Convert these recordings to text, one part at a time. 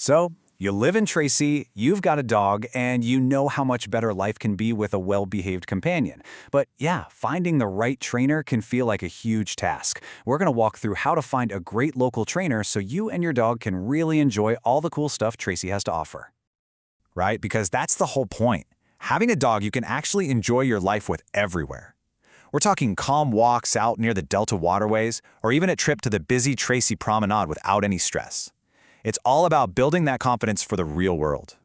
So, you live in Tracy, you've got a dog, and you know how much better life can be with a well-behaved companion. But yeah, finding the right trainer can feel like a huge task. We're going to walk through how to find a great local trainer so you and your dog can really enjoy all the cool stuff Tracy has to offer. Right? Because that's the whole point. Having a dog you can actually enjoy your life with everywhere. We're talking calm walks out near the Delta waterways, or even a trip to the busy Tracy promenade without any stress. It's all about building that confidence for the real world.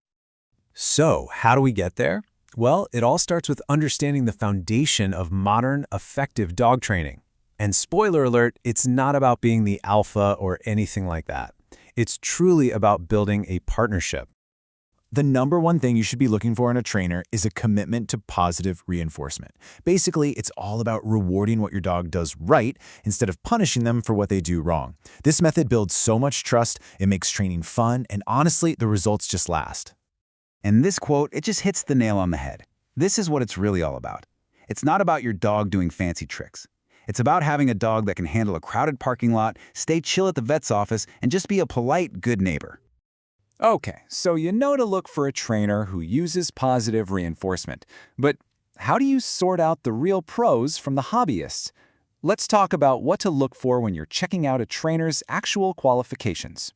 So, how do we get there? Well, it all starts with understanding the foundation of modern, effective dog training. And spoiler alert, it's not about being the alpha or anything like that. It's truly about building a partnership. The number one thing you should be looking for in a trainer is a commitment to positive reinforcement. Basically, it's all about rewarding what your dog does right instead of punishing them for what they do wrong. This method builds so much trust, it makes training fun, and honestly, the results just last. And this quote, it just hits the nail on the head. This is what it's really all about. It's not about your dog doing fancy tricks. It's about having a dog that can handle a crowded parking lot, stay chill at the vet's office, and just be a polite, good neighbor. Okay, so you know to look for a trainer who uses positive reinforcement. But how do you sort out the real pros from the hobbyists? Let's talk about what to look for when you're checking out a trainer's actual qualifications.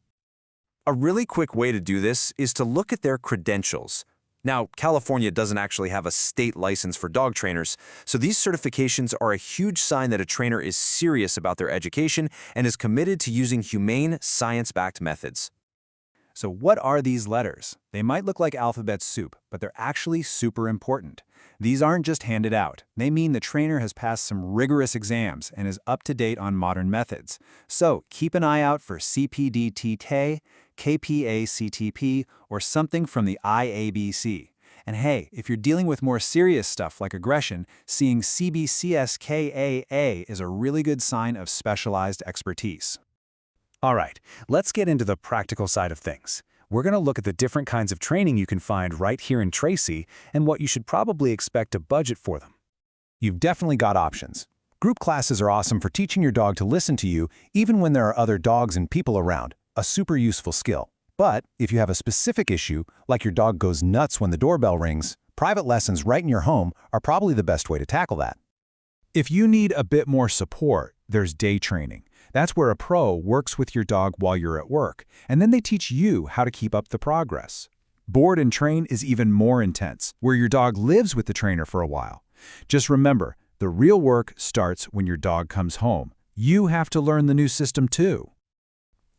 A really quick way to do this is to look at their credentials. Now, California doesn't actually have a state license for dog trainers, so these certifications are a huge sign that a trainer is serious about their education and is committed to using humane, science-backed methods. So what are these letters? They might look like alphabet soup, but they're actually super important. These aren't just handed out. They mean the trainer has passed some rigorous exams and is up to date on modern methods. So keep an eye out for CPD-TT, KPA-CTP, or something from the IABC. And hey, if you're dealing with more serious stuff like aggression, seeing CBCSKAA is a really good sign of specialized expertise. All right, let's get into the practical side of things. We're going to look at the different kinds of training you can find right here in Tracy and what you should probably expect to budget for them. You've definitely got options. Group classes are awesome for teaching your dog to listen to you even when there are other dogs and people around, a super useful skill. But if you have a specific issue, like your dog goes nuts when the doorbell rings, private lessons right in your home are probably the best way to tackle that. If you need a bit more support, there's day training. That's where a pro works with your dog while you're at work, and then they teach you how to keep up the progress. Board and train is even more intense, where your dog lives with the trainer for a while. Just remember, the real work starts when your dog comes home. You have to learn the new system too.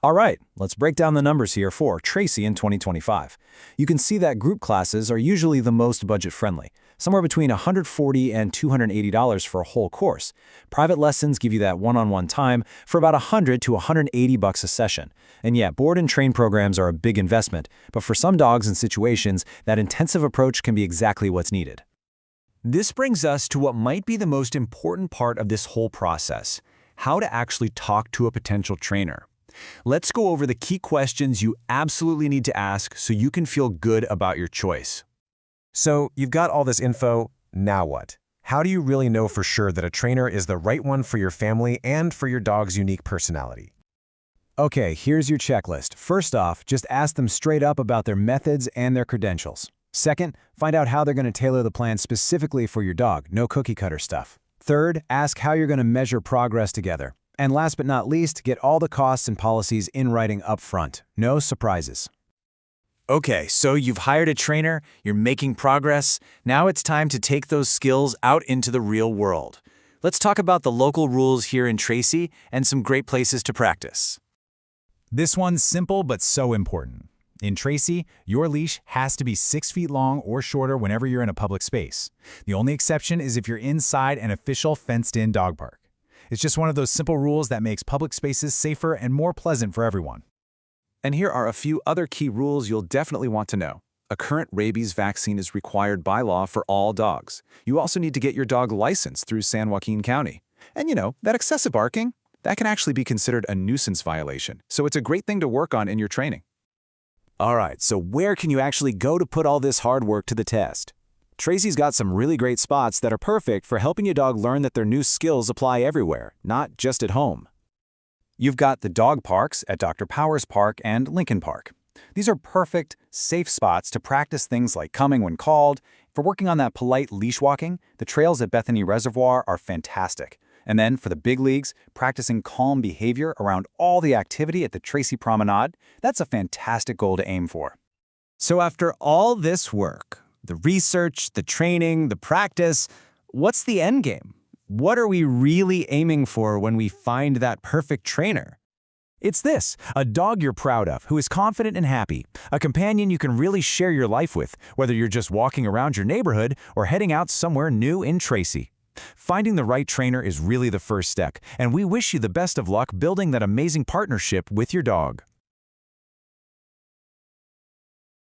All right, let's break down the numbers here for Tracy in 2025. You can see that group classes are usually the most budget-friendly, somewhere between $140 and $280 for a whole course. Private lessons give you that one-on-one time for about $100 to $180 a session. And yeah, board and train programs are a big investment, but for some dogs and situations, that intensive approach can be exactly what's needed. This brings us to what might be the most important part of this whole process: how to actually talk to a potential trainer. Let's go over the key questions you absolutely need to ask so you can feel good about your choice. So, you've got all this info, now what? How do you really know for sure that a trainer is the right one for your family and for your dog's unique personality? Okay, here's your checklist. First off, just ask them straight up about their methods and their credentials. Second, find out how they're going to tailor the plan specifically for your dog, no cookie-cutter stuff. Third, ask how you're going to measure progress together. And last but not least, get all the costs and policies in writing up front. No surprises. Okay, so you've hired a trainer, you're making progress. Now it's time to take those skills out into the real world. Let's talk about the local rules here in Tracy and some great places to practice. This one's simple but so important. In Tracy, your leash has to be 6 feet long or shorter whenever you're in a public space. The only exception is if you're inside an official fenced-in dog park. It's just one of those simple rules that makes public spaces safer and more pleasant for everyone. And here are a few other key rules you'll definitely want to know. A current rabies vaccine is required by law for all dogs. You also need to get your dog licensed through San Joaquin County. And you know, that excessive barking, that can actually be considered a nuisance violation, so it's a great thing to work on in your training. All right, so where can you actually go to put all this hard work to the test? Tracy's got some really great spots that are perfect for helping your dog learn that their new skills apply everywhere, not just at home. You've got the dog parks at Dr. Powers Park and Lincoln Park. These are perfect, safe spots to practice things like coming when called. For working on that polite leash walking, the trails at Bethany Reservoir are fantastic. And then for the big leagues, practicing calm behavior around all the activity at the Tracy Promenade, that's a fantastic goal to aim for. So after all this work, the research, the training, the practice, what's the end game? What are we really aiming for when we find that perfect trainer? It's this, a dog you're proud of, who is confident and happy, a companion you can really share your life with, whether you're just walking around your neighborhood or heading out somewhere new in Tracy. Finding the right trainer is really the first step, and we wish you the best of luck building that amazing partnership with your dog.